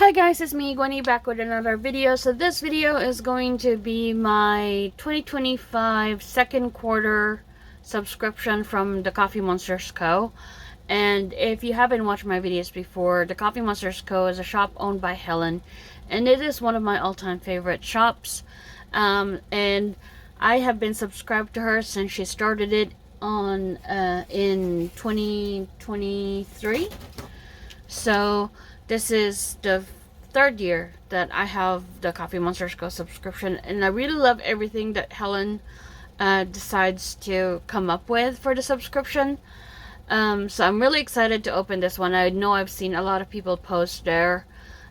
Hi guys, it's me, Gwenny, back with another video. So this video is going to be my 2025 second quarter subscription from the Coffee Monsters Co. And if you haven't watched my videos before, the Coffee Monsters Co. is a shop owned by Helen. And it is one of my all-time favorite shops. And I have been subscribed to her since she started it on in 2023. So this is the third year that I have the Coffee Monsters Go subscription, and I really love everything that Helen decides to come up with for the subscription. So I'm really excited to open this one. I know I've seen a lot of people post their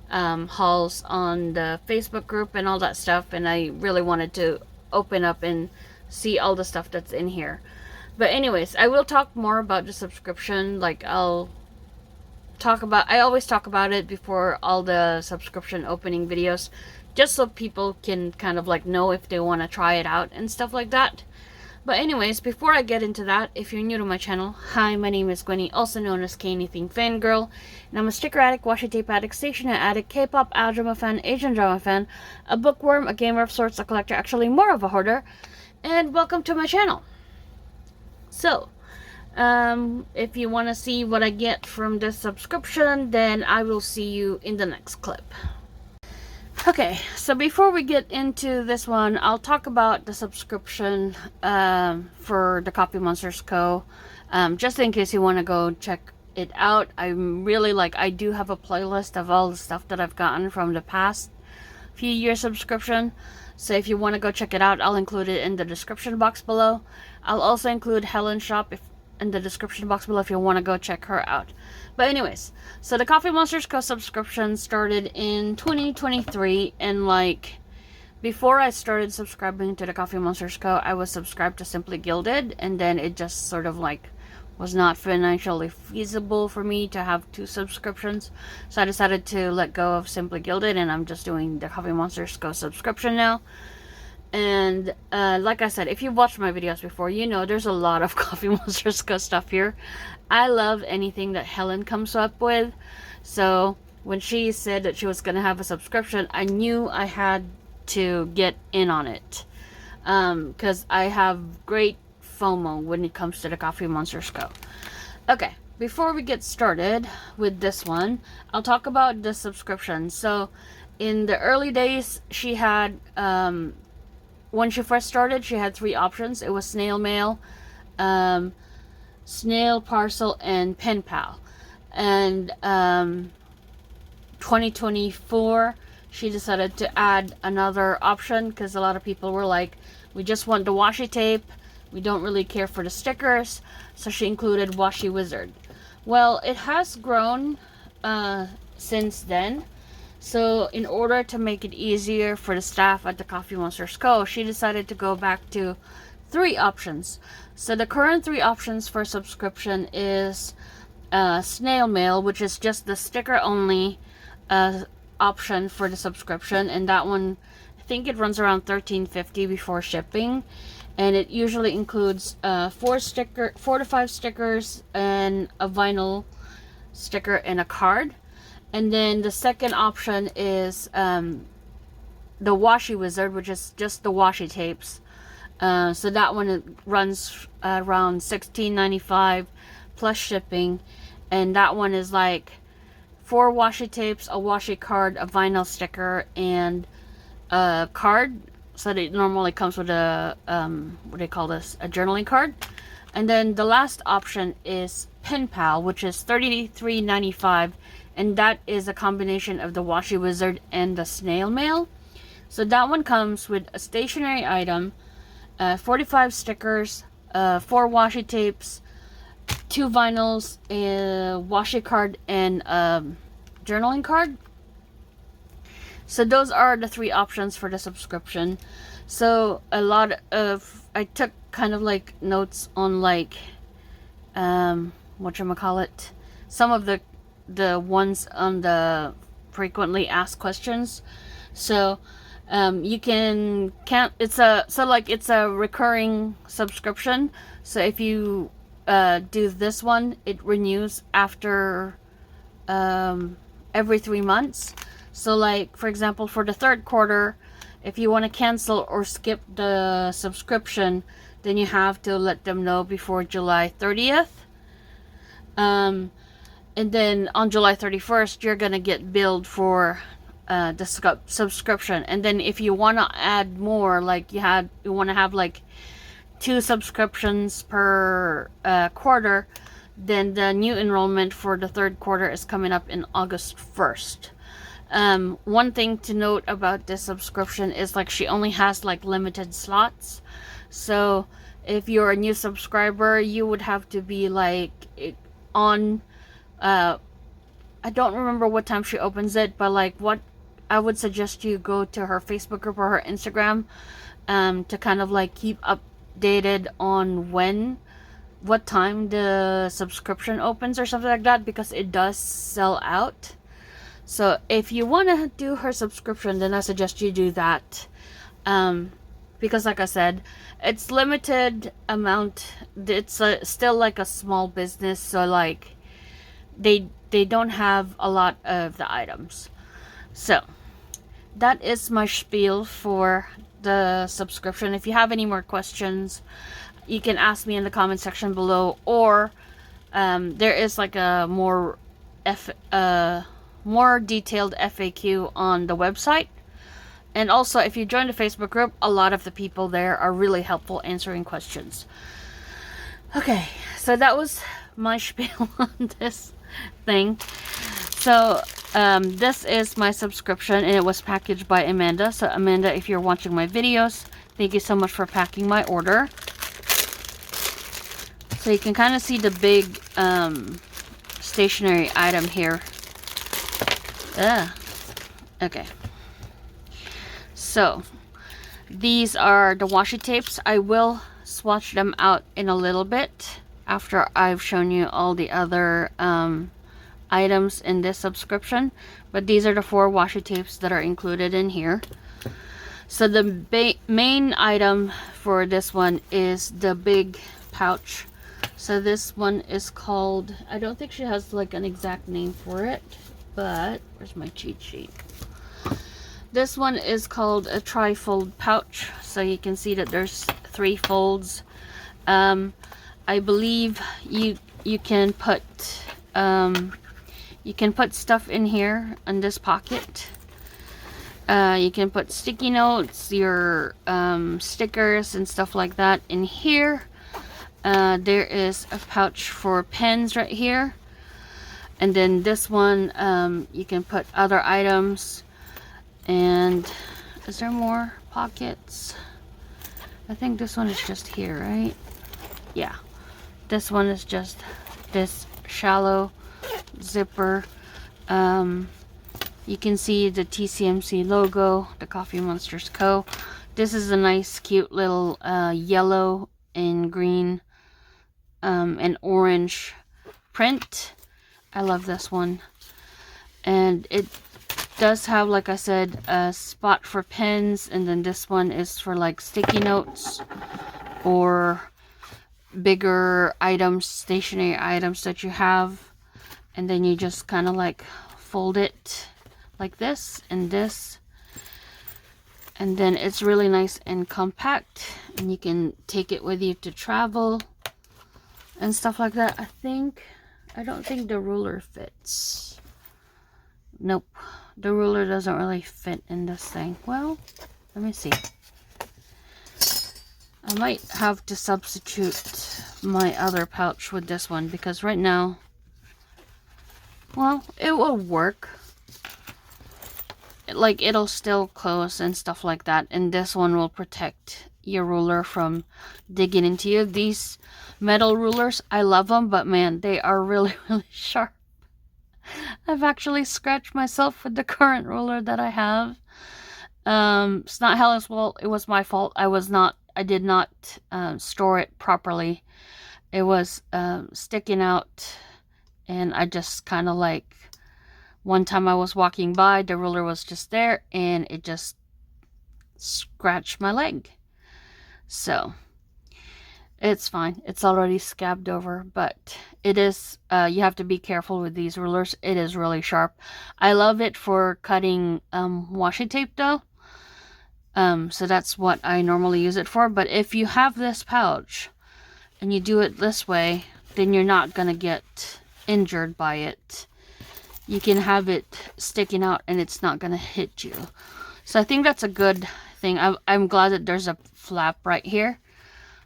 hauls on the Facebook group and all that stuff, and I really wanted to open up and see all the stuff that's in here. But anyways, I will talk more about the subscription. Like I always talk about it before all the subscription opening videos, just so people can kind of like know if they want to try it out and stuff like that. But anyways, before I get into that, if you're new to my channel, hi, my name is Gwenny, also known as K-Anything Fangirl, and I'm a sticker addict, washi tape addict, stationer addict, K-pop, drama fan, Asian drama fan, a bookworm, a gamer of sorts, a collector, actually more of a hoarder, and welcome to my channel. So, if you want to see what I get from this subscription, then I will see you in the next clip. Okay, so before we get into this one, I'll talk about the subscription for the Coffee Monsters Co. Just in case you want to go check it out. I do have a playlist of all the stuff that I've gotten from the past few years subscription. So if you want to go check it out, I'll include it in the description box below. I'll also include Helen's shop in the description box below if you want to go check her out. But anyways, so the Coffee Monsters Co. subscription started in 2023, and like before I started subscribing to the Coffee Monsters Co., I was subscribed to Simply Gilded, and then it just sort of like was not financially feasible for me to have two subscriptions, so I decided to let go of Simply Gilded, and I'm just doing the Coffee Monsters Co. subscription now. And like I said, if you've watched my videos before, you know there's a lot of Coffee Monsters Co. stuff here. I love anything that Helen comes up with. So when she said that she was going to have a subscription, I knew I had to get in on it. Because I have great FOMO when it comes to the Coffee Monsters Co. Okay, before we get started with this one, I'll talk about the subscription. So in the early days, she had... when she first started, she had three options. It was snail mail, snail parcel, and pen pal. And 2024, she decided to add another option because a lot of people were like, we just want the washi tape, we don't really care for the stickers. So she included Washi Wizard. Well, it has grown since then. So in order to make it easier for the staff at the Coffee Monsters Co., she decided to go back to three options. So the current three options for subscription is snail mail, which is just the sticker only option for the subscription, and that one, I think it runs around $13.50 before shipping, and it usually includes 4 to 5 stickers and a vinyl sticker and a card. And then the second option is the Washi Wizard, which is just the washi tapes. So that one runs around $16.95 plus shipping. And that one is like 4 washi tapes, a washi card, a vinyl sticker, and a card. So it normally comes with a, what do they call this? A journaling card. And then the last option is Pen Pal, which is $33.95. And that is a combination of the Washi Wizard and the snail mail. So that one comes with a stationery item, 45 stickers, 4 washi tapes, 2 vinyls, a washi card, and a journaling card. So those are the three options for the subscription. So I took kind of like notes on like, whatchamacallit, some of the ones on the frequently asked questions. So you can't it's a recurring subscription. So if you do this one, it renews after every 3 months. So like, for example, for the third quarter, if you want to cancel or skip the subscription, then you have to let them know before July 30th. And then on July 31st, you're going to get billed for the subscription. And then if you want to add more, like you want to have like 2 subscriptions per quarter, then the new enrollment for the third quarter is coming up in August 1st. One thing to note about this subscription is like she only has like limited slots. So if you're a new subscriber, you would have to be like on I don't remember what time she opens it, but like what I would suggest you go to her Facebook group or her Instagram to kind of like keep updated on what time the subscription opens or something like that, because it does sell out. So if you want to do her subscription, then I suggest you do that. Because like I said, it's limited amount. It's still like a small business, so like they don't have a lot of the items. So that is my spiel for the subscription. If you have any more questions, you can ask me in the comment section below, or there is like a more detailed FAQ on the website. And also, if you join the Facebook group, a lot of the people there are really helpful answering questions. Okay, so that was my spiel on this thing. So this is my subscription, and it was packaged by Amanda. So Amanda, if you're watching my videos, thank you so much for packing my order. So you can kind of see the big stationery item here. Okay. So these are the washi tapes. I will swatch them out in a little bit after I've shown you all the other items in this subscription. But these are the 4 washi tapes that are included in here. So the main item for this one is the big pouch. So this one is called, I don't think she has like an exact name for it, but where's my cheat sheet? This one is called a tri-fold pouch. So you can see that there's 3 folds. I believe you can put stuff in here in this pocket. You can put sticky notes, your stickers and stuff like that in here. There is a pouch for pens right here. And then this one, you can put other items. And is there more pockets? I think this one is just here, right? Yeah. This one is just this shallow zipper. You can see the TCMC logo, the Coffee Monsters Co. This is a nice, cute little yellow and green and orange print. I love this one. And it does have, like I said, a spot for pens, and then this one is for like sticky notes or bigger items, stationary items that you have. And then you just kind of like fold it like this and this, and then it's really nice and compact, and you can take it with you to travel and stuff like that. I don't think the ruler fits. Nope, the ruler doesn't really fit in this thing. Well, let me see. I might have to substitute my other pouch with this one, because right now, well, it will work. Like, it'll still close and stuff like that, and this one will protect your ruler from digging into you. These metal rulers, I love them, but man, they are really, really sharp. I've actually scratched myself with the current ruler that I have. It's not Helen's fault, it was my fault. I did not store it properly. It was sticking out, and I just kind of like, one time I was walking by, the ruler was just there, and it just scratched my leg. So It's fine. It's already scabbed over, but it is, you have to be careful with these rulers. It is really sharp. I love it for cutting washi tape though. So that's what I normally use it for. But if you have this pouch and you do it this way, then you're not gonna get injured by it. You can have it sticking out and it's not gonna hit you. So I think that's a good thing. I'm glad that there's a flap right here,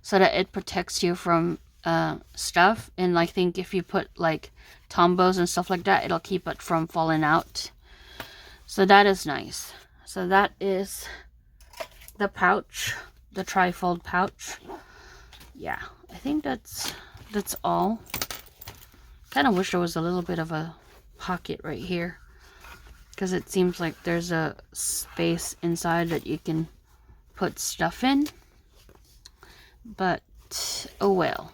so that it protects you from stuff. And I think if you put like tombos and stuff like that, it'll keep it from falling out. So that is nice. So that is the pouch, the trifold pouch. Yeah, I think that's all. Kind of wish there was a little bit of a pocket right here, because it seems like there's a space inside that you can put stuff in. But oh well.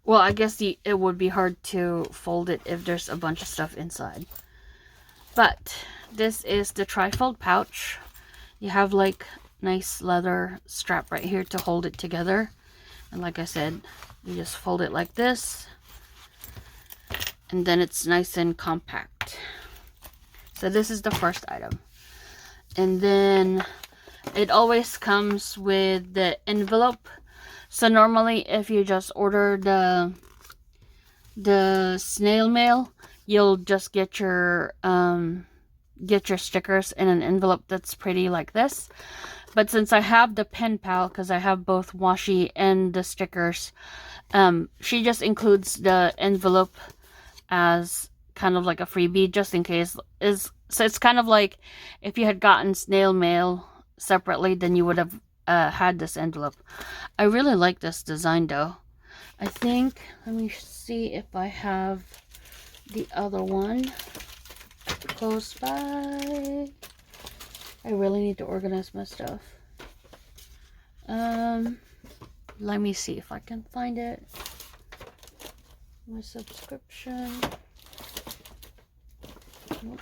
Well, I guess it would be hard to fold it if there's a bunch of stuff inside. But this is the trifold pouch. You have like nice leather strap right here to hold it together. And like I said, you just fold it like this. And then it's nice and compact. So this is the first item. And then it always comes with the envelope. So normally if you just order the snail mail, you'll just get your stickers in an envelope that's pretty like this. But since I have the pen pal, because I have both washi and the stickers, she just includes the envelope as kind of like a freebie, just in case. So it's kind of like if you had gotten snail mail separately, then you would have had this envelope. I really like this design though. I think, let me see if I have the other one close by. I really need to organize my stuff. Let me see if I can find it. My subscription. Nope.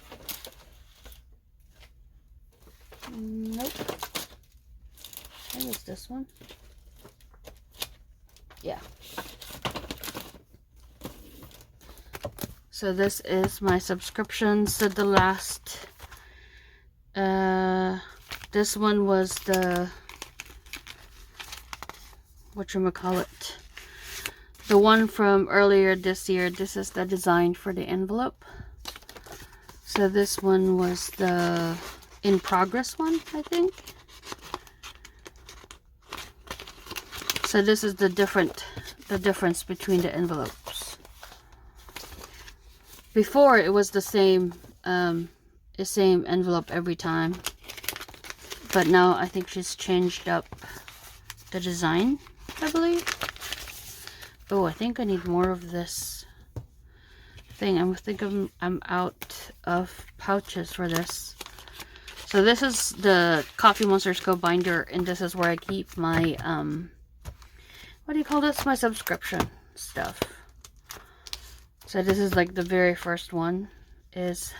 Nope. I think it's this one. Yeah. So this is my subscription. So the last, this one was the, whatchamacallit, the one from earlier this year. This is the design for the envelope. So this one was the in progress one, I think. So this is the difference between the envelopes. Before it was the same envelope every time, but now I think she's changed up the design, I believe. Oh, I think I need more of this thing. I think I'm out of pouches for this. So this is the Coffee Monsters Co binder, and this is where I keep my what do you call this? My subscription stuff. So this is like the very first one is,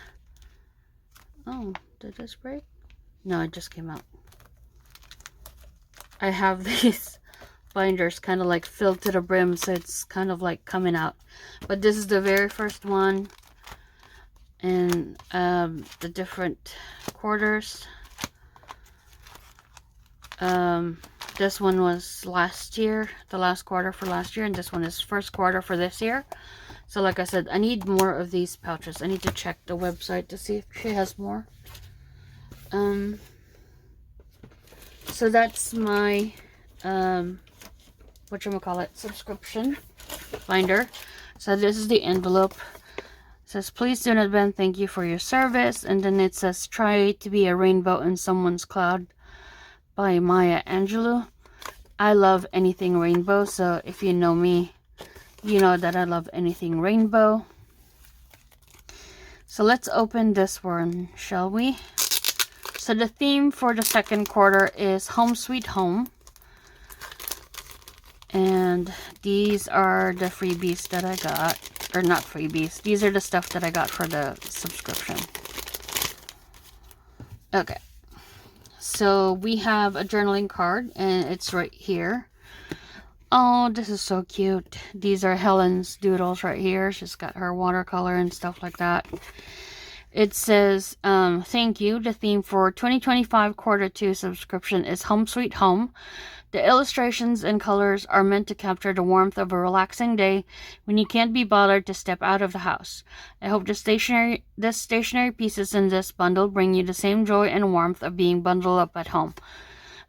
oh, did this break? No, it just came out. I have these binders kind of like filled to the brim, so it's kind of like coming out. But this is the very first one, and the different quarters. This one was last year, the last quarter for last year, and this one is first quarter for this year. So like I said, I need more of these pouches. I need to check the website to see if she has more. So that's my whatchamacallit, subscription binder. So this is the envelope. It says, please do not bend, thank you for your service. And then it says, try to be a rainbow in someone's cloud by Maya Angelou. I love anything rainbow, so if you know me, you know that I love anything rainbow. So let's open this one, shall we? So the theme for the second quarter is Home Sweet Home. And these are the freebies that I got. Or not freebies. These are the stuff that I got for the subscription. Okay. So we have a journaling card, and it's right here. Oh, this is so cute. These are Helen's doodles right here. She's got her watercolor and stuff like that. It says, thank you. The theme for 2025 Quarter 2 subscription is Home Sweet Home. The illustrations and colors are meant to capture the warmth of a relaxing day when you can't be bothered to step out of the house. I hope the stationery pieces in this bundle bring you the same joy and warmth of being bundled up at home.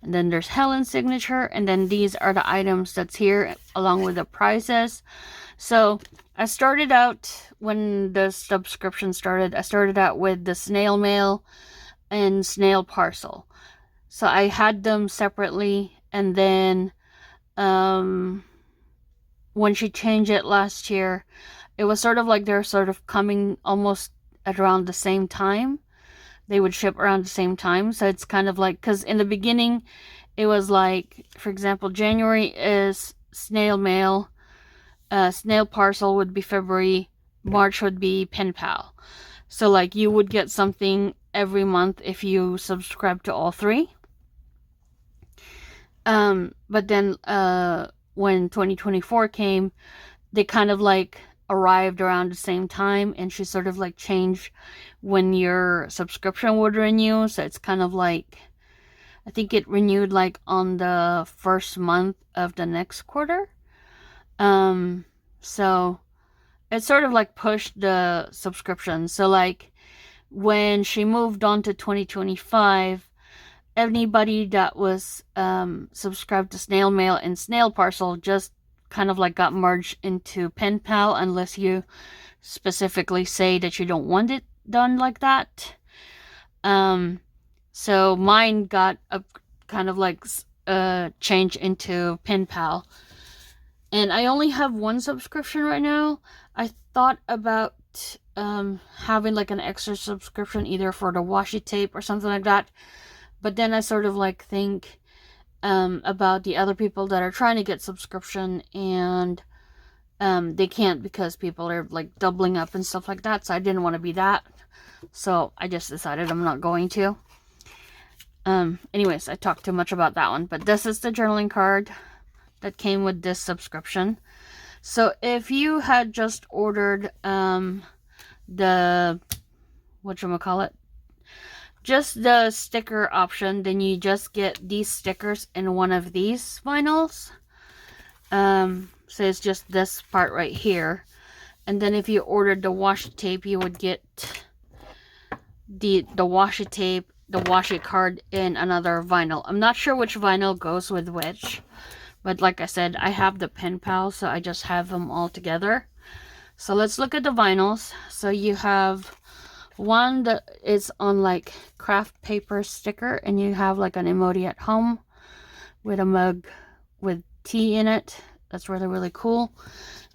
And then there's Helen's signature, and then these are the items that's here along with the prizes. So I started out, when the subscription started, I started out with the snail mail and snail parcel. So I had them separately, and then when she changed it last year, it was sort of like they're sort of coming almost at around the same time. They would ship around the same time. So it's kind of like, because in the beginning, it was like, for example, January is snail mail. Snail parcel would be February. March would be pen pal. So like you would get something every month if you subscribe to all three. But then when 2024 came, they kind of like arrived around the same time, and she sort of like changed when your subscription would renew. So it's kind of like, I think it renewed like on the first month of the next quarter. So it sort of like pushed the subscription. So like when she moved on to 2025, anybody that was subscribed to snail mail and snail parcel just kind of like got merged into pen pal, unless you specifically say that you don't want it done like that. So mine got a kind of like change into pen pal, and I only have one subscription right now. I thought about having like an extra subscription either for the washi tape or something like that, but then I sort of like think about the other people that are trying to get subscription, and they can't because people are like doubling up and stuff like that. So I didn't want to be that. So I just decided I'm not going to. Anyways, I talked too much about that one. But this is the journaling card that came with this subscription. So if you had just ordered the, whatchamacallit, just the sticker option, then you just get these stickers in one of these vinyls. So it's just this part right here. And then if you ordered the washi tape, you would get the washi tape, the washi card in another vinyl. I'm not sure which vinyl goes with which, but like I said, I have the pen pal, so I just have them all together. So let's look at the vinyls. So you have one that is on like craft paper sticker, and you have like an emoji at home with a mug with tea in it. That's really, really cool.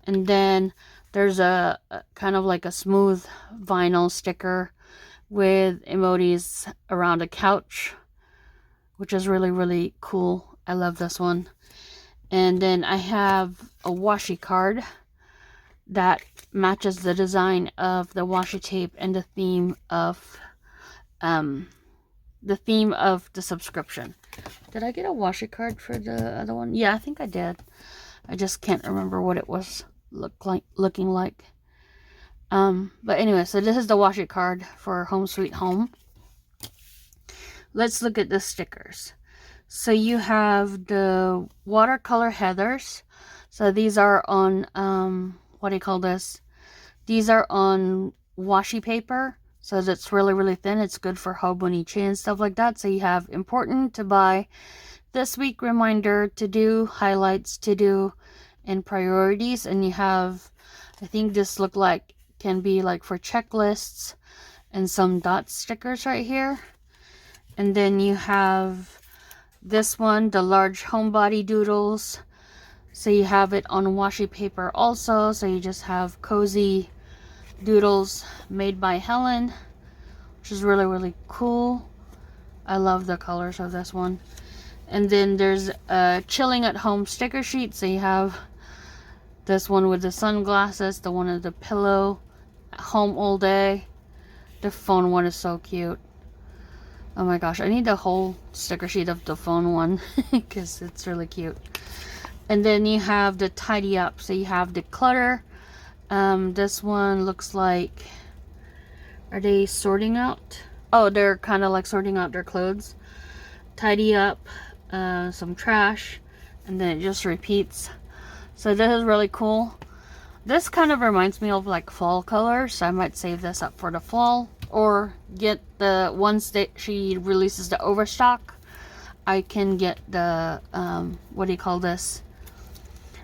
And then there's a kind of like a smooth vinyl sticker with emojis around a couch, which is really, really cool. I love this one. And then I have a washi card that matches the design of the washi tape and the theme of the subscription. Did I get a washi card for the other one? Yeah, I think I did. I just can't remember what it was looking like. But anyway, so this is the washi card for Home Sweet Home. Let's look at the stickers. So you have the watercolor heathers. So these are on what do you call this? These are on washi paper. So that's really, really thin. It's good for hobonichi and stuff like that. So you have important to buy, this week reminder, to do, highlights to do, and priorities. And you have, I think this look like can be like for checklists, and some dot stickers right here. And then you have this one, the large homebody doodles. So you have it on washi paper also. So you just have cozy doodles made by Helen, which is really, really cool. I love the colors of this one. And then there's a chilling at home sticker sheet. So you have this one with the sunglasses, the one with the pillow, home all day. The phone one is so cute. Oh my gosh, I need the whole sticker sheet of the phone one because it's really cute. And then you have the tidy up. So you have the clutter. This one looks like, are they sorting out? Oh, they're kind of like sorting out their clothes. Tidy up, some trash, and then it just repeats. So this is really cool. This kind of reminds me of like fall colors, so I might save this up for the fall, or get the once that she releases the overstock, I can get the what do you call this?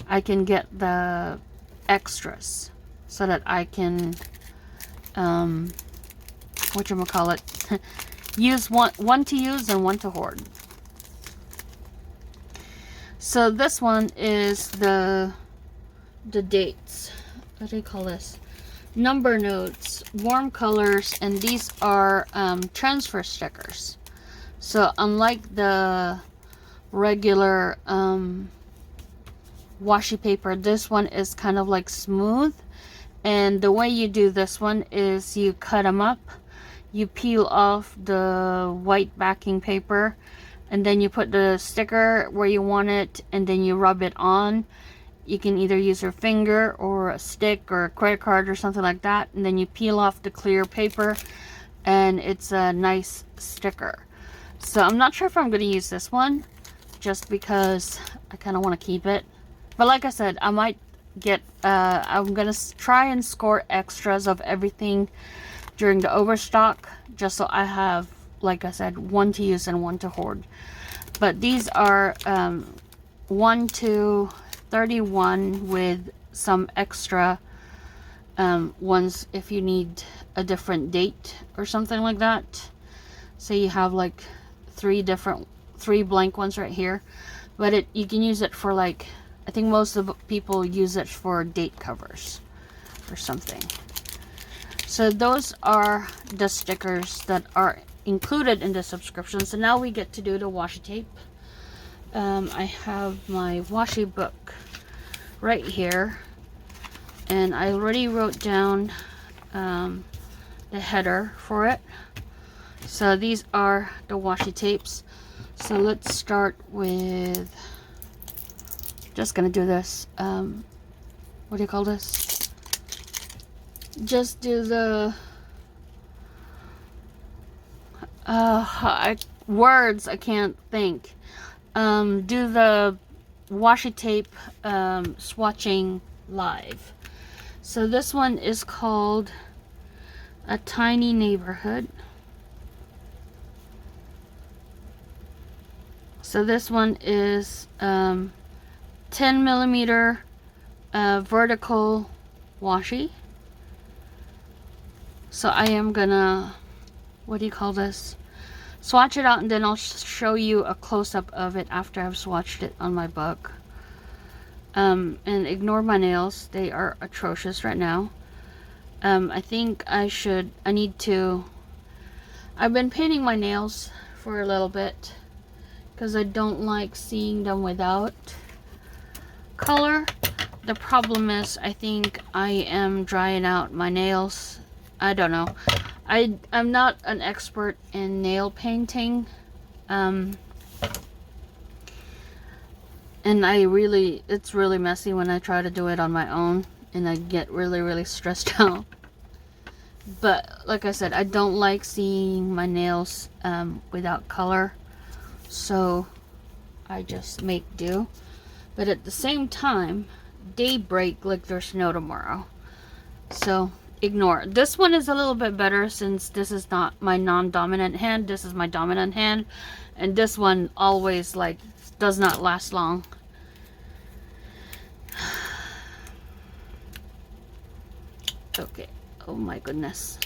I can get the extras so that I can whatchamacallit use one to use and one to hoard. So this one is the dates. What do you call this? Number notes, warm colors, and these are transfer stickers. So unlike the regular washi paper, this one is kind of like smooth. And the way you do this one is you cut them up, you peel off the white backing paper, and then you put the sticker where you want it, and then you rub it on. You can either use your finger or a stick or a credit card or something like that, and then you peel off the clear paper, and it's a nice sticker. So I'm not sure if I'm going to use this one, just because I kind of want to keep it. But like I said, I might get, I'm going to try and score extras of everything during the overstock, just so I have, like I said, one to use and one to hoard. But these are 1 to 31 with some extra ones if you need a different date or something like that. So you have like three blank ones right here, but you can use it for, like, I think most of the people use it for date covers or something. So those are the stickers that are included in the subscription. So now we get to do the washi tape. I have my washi book right here, and I already wrote down the header for it. So these are the washi tapes. So let's start with, just gonna do this, what do you call this? Just do the words I can't think. Do the washi tape swatching live. So this one is called A Tiny Neighborhood. So this one is 10 millimeter vertical washi. So I am gonna, what do you call this? Swatch it out, and then I'll show you a close-up of it after I've swatched it on my book. And ignore my nails, they are atrocious right now. I think I've been painting my nails for a little bit because I don't like seeing them without color. The problem is, I think I am drying out my nails. I don't know. I'm not an expert in nail painting. And it's really messy when I try to do it on my own, and I get really stressed out. But like I said, I don't like seeing my nails without color, so I just make do. But at the same time, they break like there's no tomorrow. So ignore. This one is a little bit better since this is not my non-dominant hand. This is my dominant hand, and this one always like does not last long. Okay. Oh my goodness.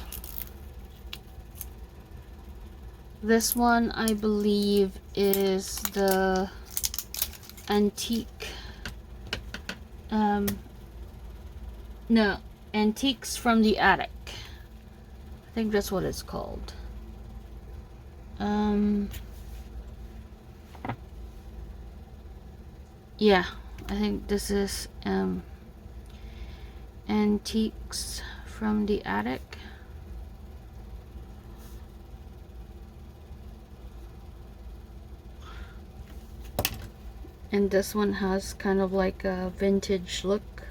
This one I believe is the antique. No, Antiques from the Attic. I think that's what it's called. Yeah, I think this is Antiques from the Attic. And this one has kind of like a vintage look.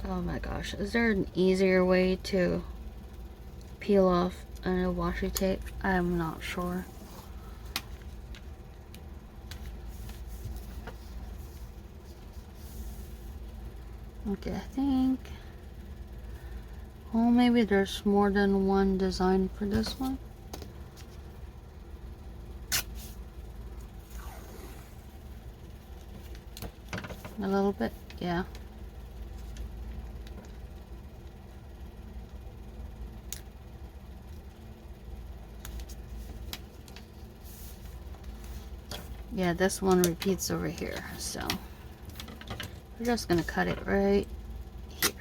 Oh my gosh, is there an easier way to peel off a washi tape? I'm not sure. Okay, I think, oh, maybe there's more than one design for this one. A little bit, yeah. Yeah, this one repeats over here, so we're just gonna cut it right here.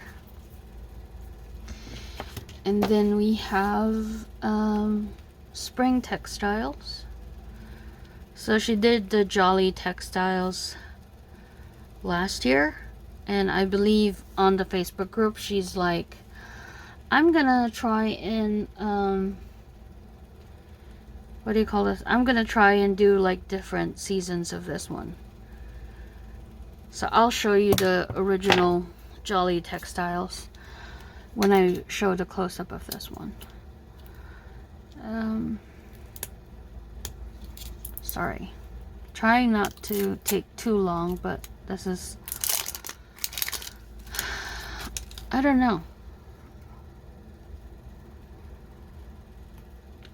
And then we have Spring Textiles. So she did the Jolly Textiles last year, and I believe on the Facebook group she's like, I'm gonna try and what do you call this? I'm gonna try and do like different seasons of this one. So I'll show you the original Jolly Textiles when I show the close-up of this one. Sorry, trying not to take too long, but this is, I don't know.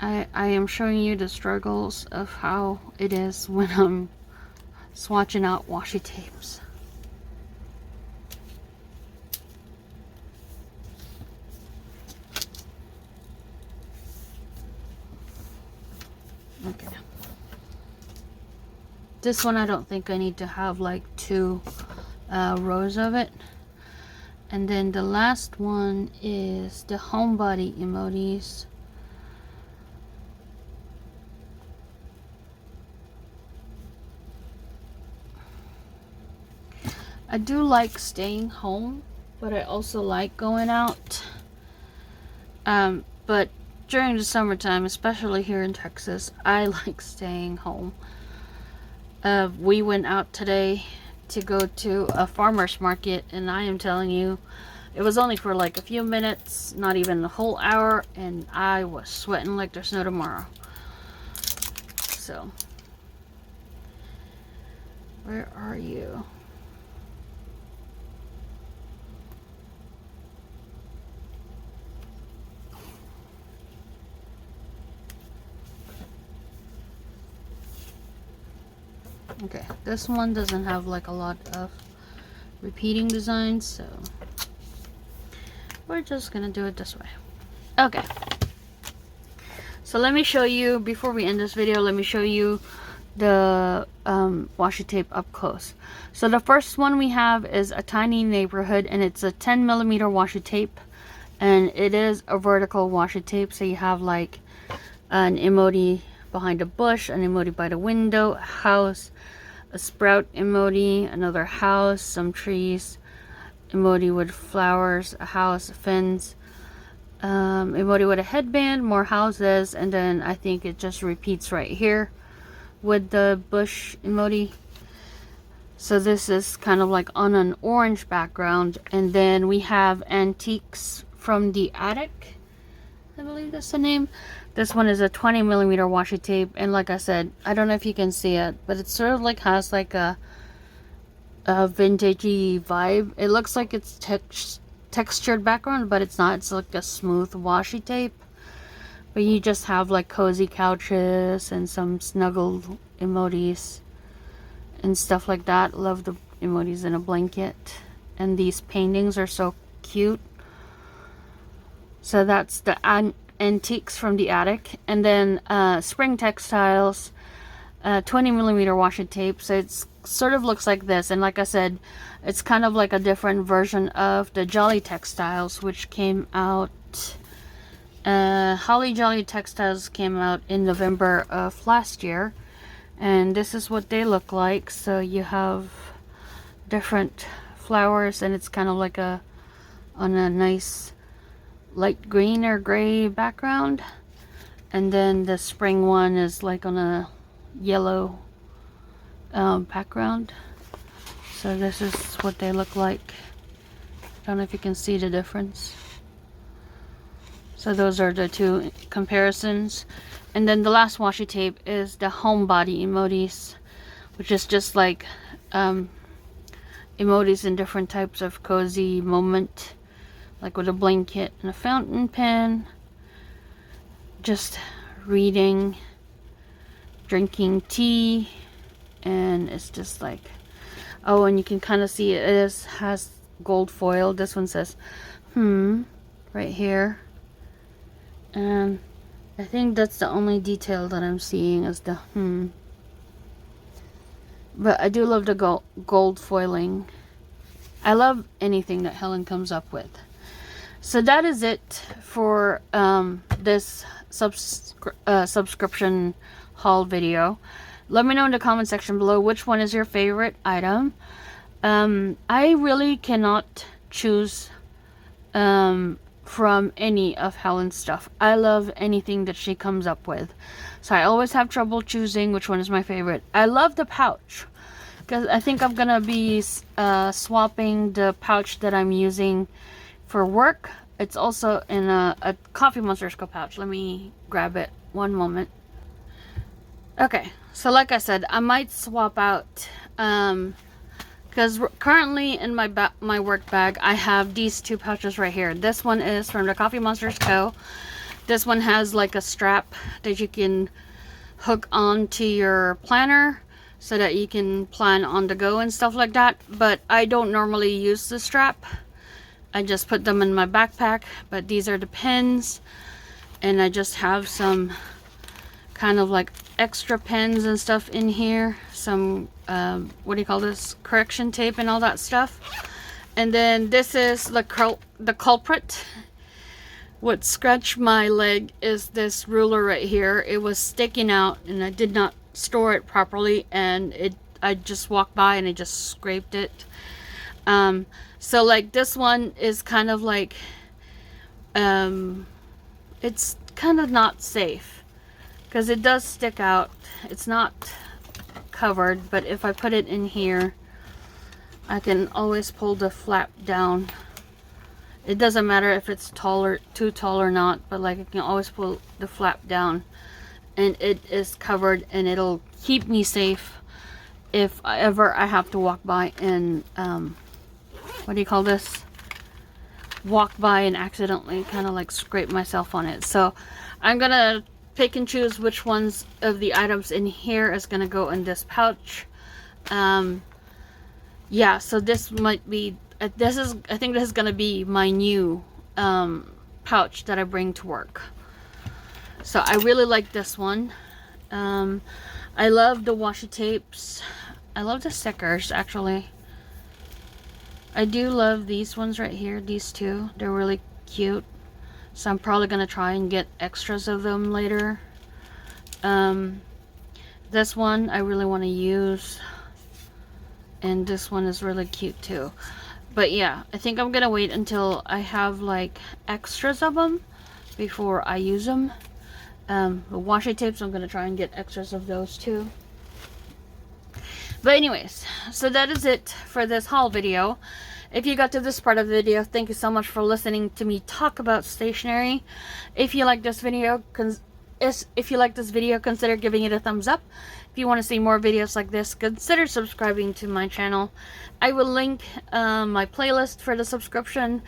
I am showing you the struggles of how it is when I'm swatching out washi tapes. Okay. This one I don't think I need to have like two rows of it. And then the last one is the homebody emojis. I do like staying home, but I also like going out. But during the summertime, especially here in Texas, I like staying home. We went out today to go to a farmer's market, and I am telling you, it was only for like a few minutes, not even a whole hour, and I was sweating like there's no tomorrow. So, where are you? Okay, this one doesn't have like a lot of repeating designs, so we're just gonna do it this way. Okay, so let me show you, before we end this video, let me show you the washi tape up close. So the first one we have is a Tiny Neighborhood, and it's a 10mm washi tape, and it is a vertical washi tape, so you have like an emoji behind a bush, an emoji by the window, a house, a sprout emoji, another house, some trees, emoji with flowers, a house, a fence, emoji with a headband, more houses, and then I think it just repeats right here with the bush emoji. So this is kind of like on an orange background. And then we have Antiques from the Attic, I believe that's the name. This one is a 20mm washi tape, and like I said, I don't know if you can see it, but it sort of like has like a vintagey vibe. It looks like it's textured background, but it's not. It's like a smooth washi tape. But you just have like cozy couches and some snuggled emojis and stuff like that. Love the emojis in a blanket. And these paintings are so cute. So that's the Antiques from the Attic. And then Spring Textiles, 20mm washi tape. So it's sort of looks like this. And like I said, it's kind of like a different version of the Jolly Textiles, which came out, Holly Jolly Textiles came out in November of last year. And this is what they look like. So you have different flowers, and it's kind of like on a nice light green or gray background. And then the spring one is like on a yellow background. So this is what they look like. I don't know if you can see the difference. So those are the two comparisons. And then the last washi tape is the homebody emojis, which is just like emojis in different types of cozy moment, like with a blanket and a fountain pen, just reading, drinking tea, and it's just like, oh, and you can kind of see has gold foil. This one says right here, and I think that's the only detail that I'm seeing is the but I do love the gold foiling. I love anything that Helen comes up with. So that is it for this subscription haul video. Let me know in the comment section below which one is your favorite item. I really cannot choose from any of Helen's stuff. I love anything that she comes up with. So I always have trouble choosing which one is my favorite. I love the pouch, because I think I'm gonna be swapping the pouch that I'm using for work. It's also in a Coffee Monster's pouch. Let me grab it one moment. Okay, so like I said, I might swap out because currently in my work bag I have these two pouches right here. This one is from the Coffee Monster's Co. This one has like a strap that you can hook onto your planner so that you can plan on the go and stuff like that. But I don't normally use the strap. I just put them in my backpack. But these are the pens, and I just have some kind of like extra pens and stuff in here. Some what do you call this, correction tape and all that stuff. And then this is the culprit. What scratched my leg is this ruler right here. It was sticking out and I did not store it properly, and I just walked by and I just scraped it. So like this one is kind of like it's kind of not safe because it does stick out. It's not covered, but if I put it in here I can always pull the flap down. It doesn't matter if it's too tall or not, but like I can always pull the flap down and it is covered, and it'll keep me safe if ever I have to walk by and what do you call this, walk by and accidentally kind of like scrape myself on it. So I'm gonna pick and choose which ones of the items in here is gonna go in this pouch. Yeah, so this might be I think this is gonna be my new pouch that I bring to work. So I really like this one. I love the washi tapes. I love the stickers actually. I do love these ones right here, these two. They're really cute. So I'm probably gonna try and get extras of them later. This one I really want to use, and this one is really cute too. But yeah, I think I'm gonna wait until I have like extras of them before I use them. The washi tapes, I'm gonna try and get extras of those too. But anyways, so that is it for this haul video. If you got to this part of the video, thank you so much for listening to me talk about stationery. If you like this video, consider giving it a thumbs up. If you want to see more videos like this, consider subscribing to my channel. I will link my playlist for the subscription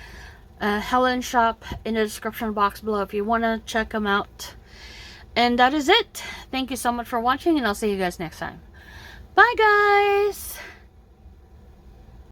Helen shop in the description box below if you want to check them out. And that is it. Thank you so much for watching, and I'll see you guys next time. Bye guys!